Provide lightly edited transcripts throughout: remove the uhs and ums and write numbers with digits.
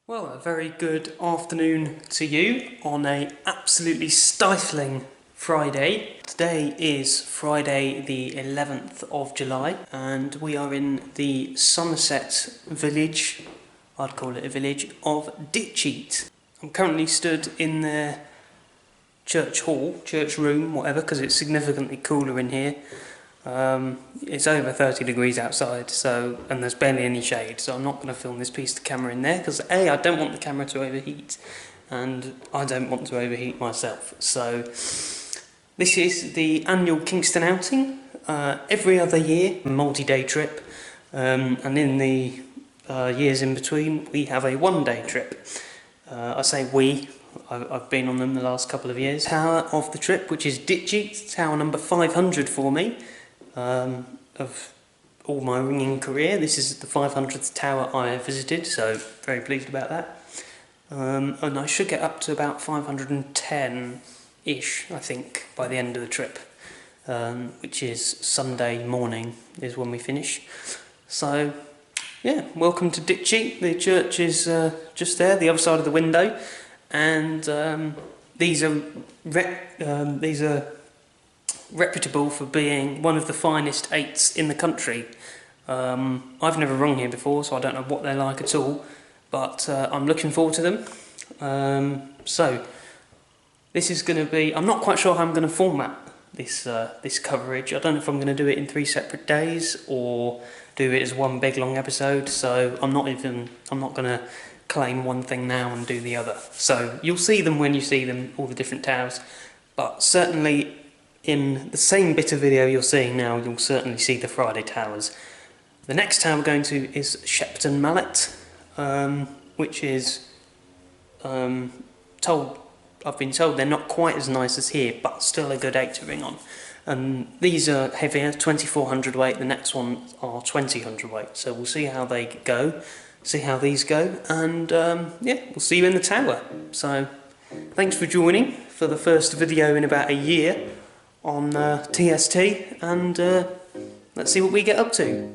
Well, a very good afternoon to you on a absolutely stifling Friday. Today is Friday the 11th of July and we are in the Somerset village, I'd call it a village, of Ditcheat. I'm currently stood in their church hall, church room, whatever, because it's significantly cooler in here. It's over 30 degrees outside, and there's barely any shade, so I'm not going to film this piece of camera in there because A, I don't want the camera to overheat, and I don't want to overheat myself. So this is the annual Kingston outing, every other year, multi-day trip, and in the years in between we have a one-day trip. I say we, I've been on them the last couple of years. Tower of the trip, which is Ditcheat, tower number 500 for me. Of all my ringing career, this is the 500th tower I have visited, so very pleased about that. And I should get up to about 510-ish, I think, by the end of the trip, which is Sunday morning is when we finish. So, yeah, welcome to Ditcheat. The church is just there, the other side of the window, and these are reputable for being one of the finest eights in the country. I've never rung here before, so I don't know what they're like at all, but I'm looking forward to them. So this is going to be, I'm not quite sure how I'm going to format this coverage. I don't know if I'm going to do it in 3 separate days or do it as one big long episode, so I'm not going to claim one thing now and do the other. So you'll see them when you see them, all the different towers, but certainly in the same bit of video you're seeing now, you'll certainly see the Friday towers. The next tower we're going to is Shepton Mallet, which is I've been told they're not quite as nice as here, but still a good 8 to ring on. And these are heavier, 2400 weight. The next ones are 2000 weight. So we'll see how they go, see how these go, and yeah, we'll see you in the tower. So thanks for joining for the first video in about a year on TST, and let's see what we get up to.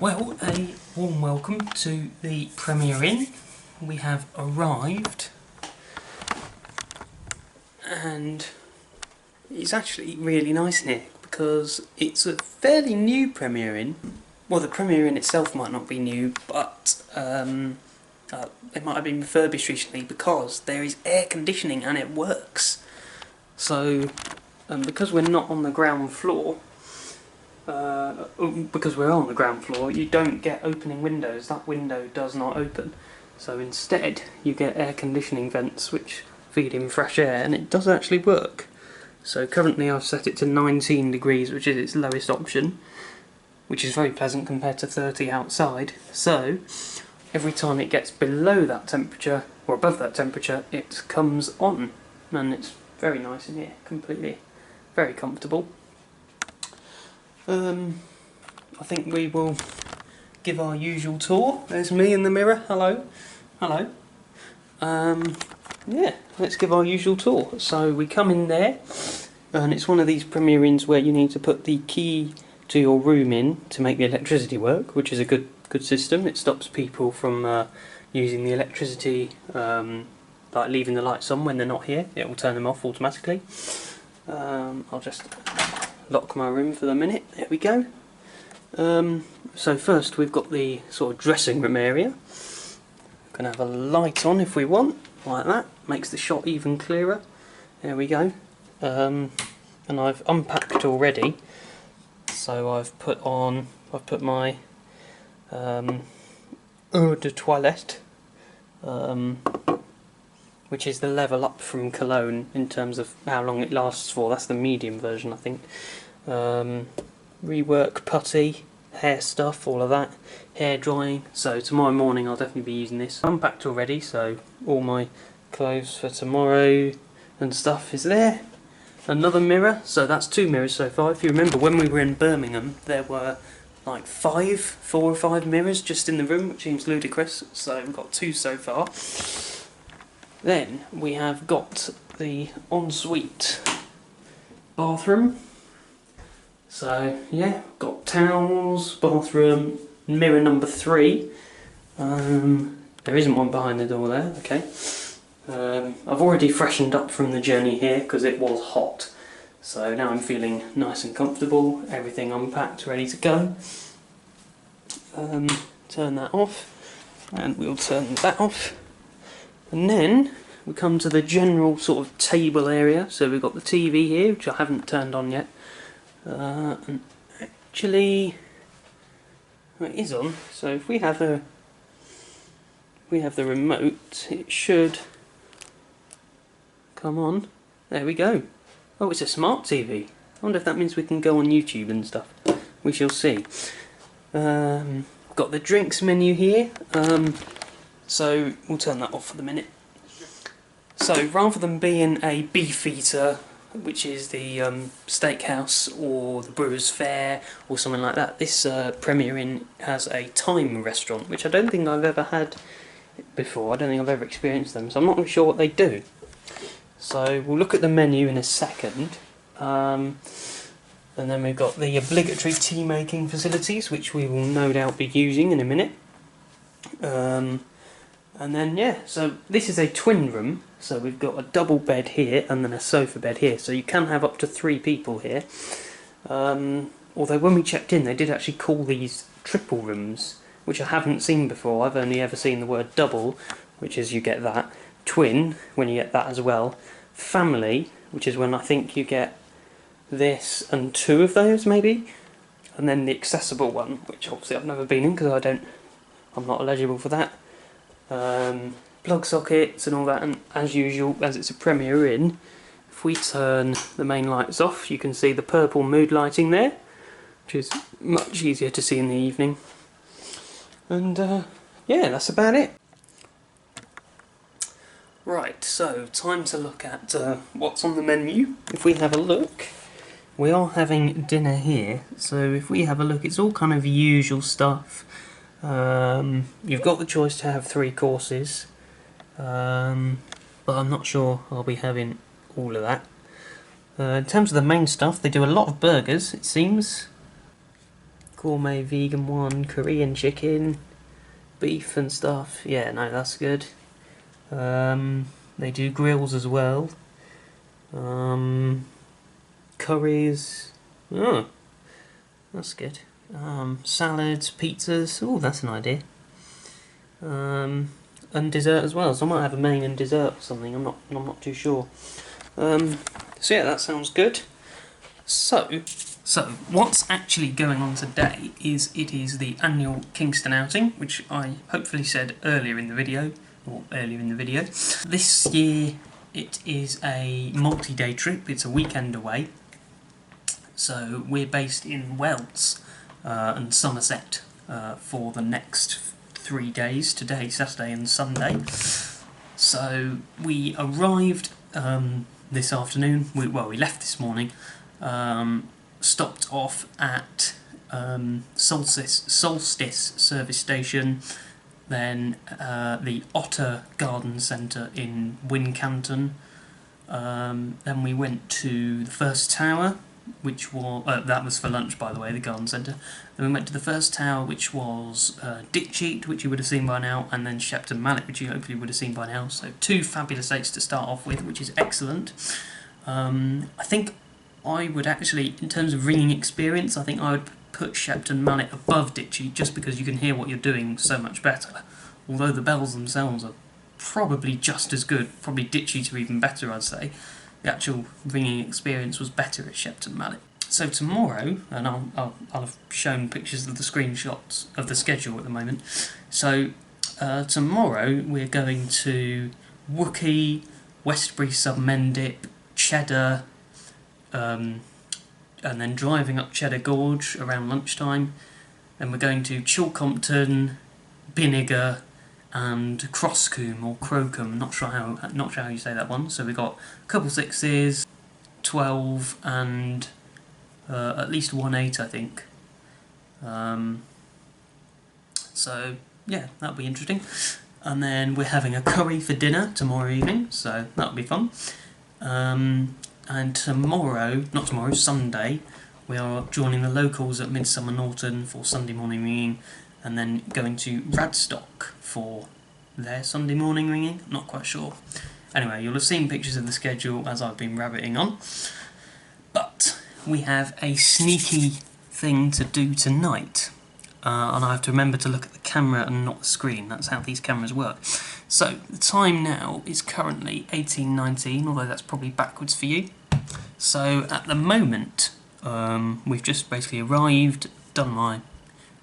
Well, a warm welcome to the Premier Inn. We have arrived, and it's actually really nice in here because it's a fairly new Premier Inn. Well, the Premier Inn itself might not be new, but it might have been refurbished recently because there is air conditioning and it works. So, because we're not on the ground floor, because we're on the ground floor, you don't get opening windows. That window does not open. So instead, you get air conditioning vents which feed in fresh air, and it does actually work. So currently I've set it to 19 degrees, which is its lowest option, which is very pleasant compared to 30 outside. So every time it gets below that temperature, or above that temperature, it comes on, and it's very nice in here, completely, very comfortable. I think we will give our usual tour. There's me in the mirror. Hello. Hello. Yeah, let's give our usual tour. So we come in there, and it's one of these Premier Inns where you need to put the key to your room in to make the electricity work, which is a good system. It stops people from using the electricity, like leaving the lights on when they're not here. It will turn them off automatically. I'll just lock my room for the minute. There we go. So first we've got the sort of dressing room area. We can have a light on if we want, like that. Makes the shot even clearer. There we go. And I've unpacked already. So I've put my eau de toilette, which is the level up from cologne in terms of how long it lasts for. That's the medium version, I think. Rework putty, hair stuff, all of that, hair drying. So tomorrow morning I'll definitely be using this. Unpacked already, so all my clothes for tomorrow and stuff is there. Another mirror, so that's 2 mirrors so far. If you remember, when we were in Birmingham, there were like 4 or 5 mirrors just in the room, which seems ludicrous. So we've got 2 so far. Then we have got the ensuite bathroom. So yeah, got towels, bathroom, mirror number 3. There isn't one behind the door there, okay. I've already freshened up from the journey here because it was hot. So now I'm feeling nice and comfortable, everything unpacked, ready to go. Turn that off, and we'll turn that off. And then we come to the general sort of table area. So we've got the TV here, which I haven't turned on yet. And actually, well, it is on. So if we have the remote, it should come on. There we go. Oh, it's a smart TV. I wonder if that means we can go on YouTube and stuff. We shall see. Got the drinks menu here. So we'll turn that off for the minute. So rather than being a beefeater, which is the steakhouse or the Brewers Fayre or something like that, this Premier Inn has a Thai restaurant, which I don't think I've ever had before. I don't think I've ever experienced them, so I'm not really sure what they do. So we'll look at the menu in a second. And then we've got the obligatory tea making facilities, which we will no doubt be using in a minute. And then yeah, so this is a twin room, so we've got a double bed here and then a sofa bed here, so you can have up to 3 people here. Although when we checked in they did actually call these triple rooms, which I haven't seen before. I've only ever seen the word double, which is you get that, twin, when you get that as well, family, which is when I think you get this and 2 of those maybe, and then the accessible one, which obviously I've never been in because I'm not eligible for that. Plug sockets and all that, and as usual, as it's a Premier Inn, if we turn the main lights off, you can see the purple mood lighting there, which is much easier to see in the evening. And yeah, that's about it. Right, so time to look at what's on the menu. If we have a look, we are having dinner here, so if we have a look, it's all kind of usual stuff. You've got the choice to have 3 courses, but I'm not sure I'll be having all of that. In terms of the main stuff, they do a lot of burgers, it seems. gourmet vegan one, Korean chicken, beef and stuff. Yeah, no, that's good. They do grills as well. Curries. Oh, that's good. Salads, pizzas. Oh, that's an idea. And dessert as well. So I might have a main and dessert or something. I'm not too sure. So yeah, that sounds good. So what's actually going on today is it is the annual Kingston outing, which I hopefully said earlier in the video. This year it is a multi-day trip. It's a weekend away. So we're based in Wells and Somerset for the next 3 days, today, Saturday and Sunday. So we arrived this afternoon, we left this morning, stopped off at Solstice service station, then the Otter Garden Centre in Wincanton, then we went to the first tower, which was, that was for lunch by the way, the garden centre. Then we went to the first tower, which was Ditcheat, which you would have seen by now, and then Shepton Mallet, which you hopefully would have seen by now. So 2 fabulous dates to start off with, which is excellent. I think I would actually, in terms of ringing experience, I think I would put Shepton Mallet above Ditcheat, just because you can hear what you're doing so much better. Although the bells themselves are probably just as good, probably Ditcheat are even better, I'd say. The actual ringing experience was better at Shepton Mallet. So tomorrow, and I'll have shown pictures of the screenshots of the schedule at the moment. So tomorrow we're going to Wookey, Westbury Sub Mendip, Cheddar, and then driving up Cheddar Gorge around lunchtime. Then we're going to Chilcompton, Binniger, and Crosscombe or Crocombe, not sure how you say that one. So we've got a couple 6s, 12, and at least 1 8, I think. So yeah, that'll be interesting. And then we're having a curry for dinner tomorrow evening, so that'll be fun. And Sunday, we are joining the locals at Midsummer Norton for Sunday morning ringing, and then going to Radstock for their Sunday morning ringing. I'm not quite sure. Anyway, you'll have seen pictures of the schedule as I've been rabbiting on. But we have a sneaky thing to do tonight. And I have to remember to look at the camera and not the screen. That's how these cameras work. So, the time now is currently 18:19, although that's probably backwards for you. So, at the moment, we've just basically arrived, done my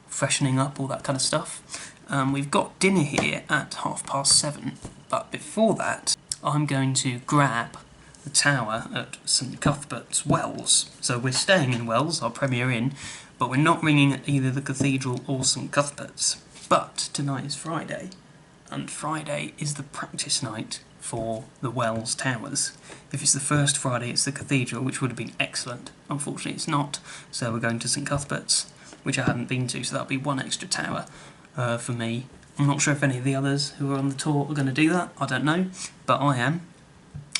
freshening up, all that kind of stuff. We've got dinner here at 7:30, but before that I'm going to grab the tower at St Cuthbert's, Wells. So we're staying in Wells, our Premier Inn, but we're not ringing at either the Cathedral or St Cuthbert's. But tonight is Friday, and Friday is the practice night for the Wells Towers. If it's the first Friday it's the Cathedral, which would have been excellent. Unfortunately it's not, so we're going to St Cuthbert's, which I hadn't been to, so that'll be 1 extra tower for me. I'm not sure if any of the others who are on the tour are going to do that, I don't know, but I am.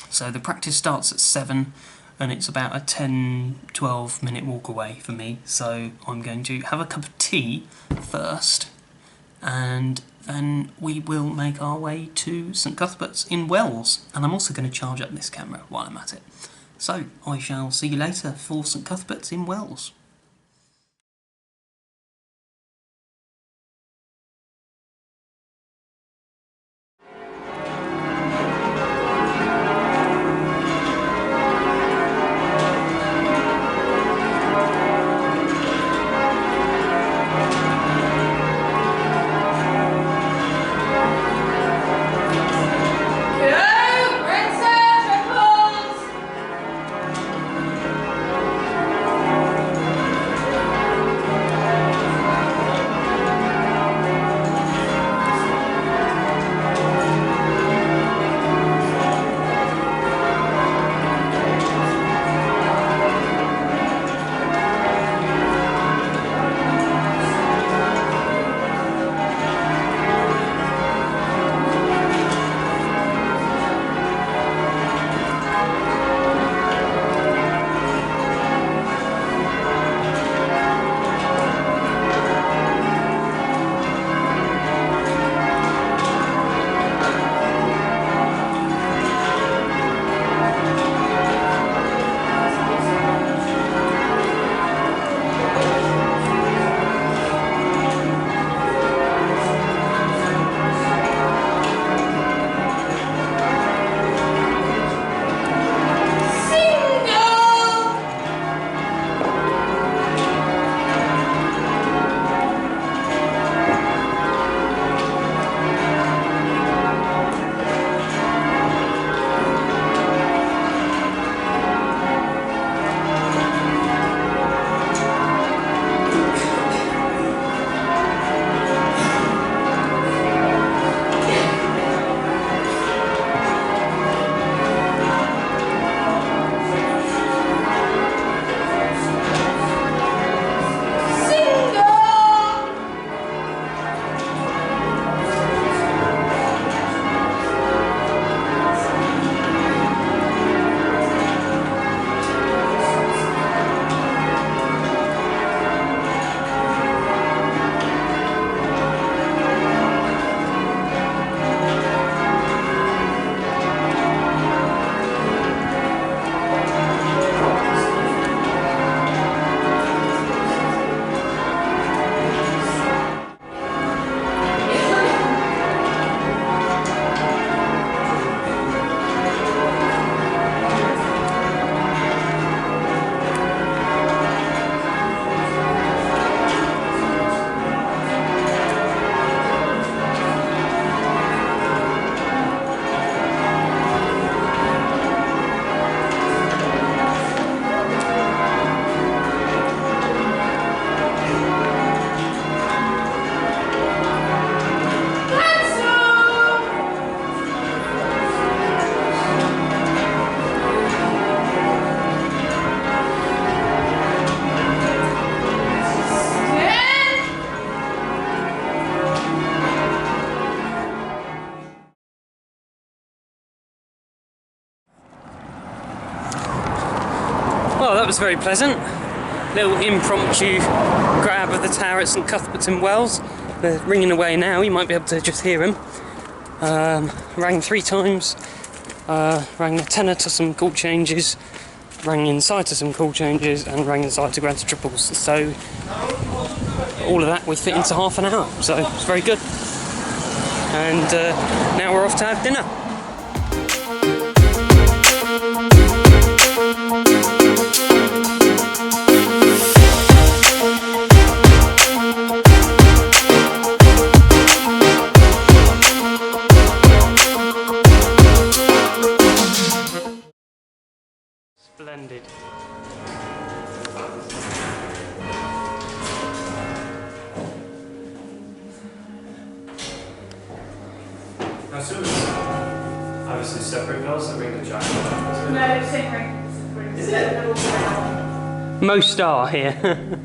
So the practice starts at 7, and it's about a 10-12 minute walk away for me, so I'm going to have a cup of tea first, and then we will make our way to St Cuthbert's in Wells, and I'm also going to charge up this camera while I'm at it. So I shall see you later for St Cuthbert's in Wells. that was very pleasant. Little impromptu grab of the tower at St Cuthbert's in Wells. They're ringing away now, you might be able to just hear them. Rang 3 times, rang the tenor to some call changes, rang inside to some call changes, and rang inside to grab triples. So all of that we fit into half an hour, so it's very good. And now we're off to have dinner. Splendid. Now, so obviously separate bells that ring the chime. No, same ring. Is it? Most are here.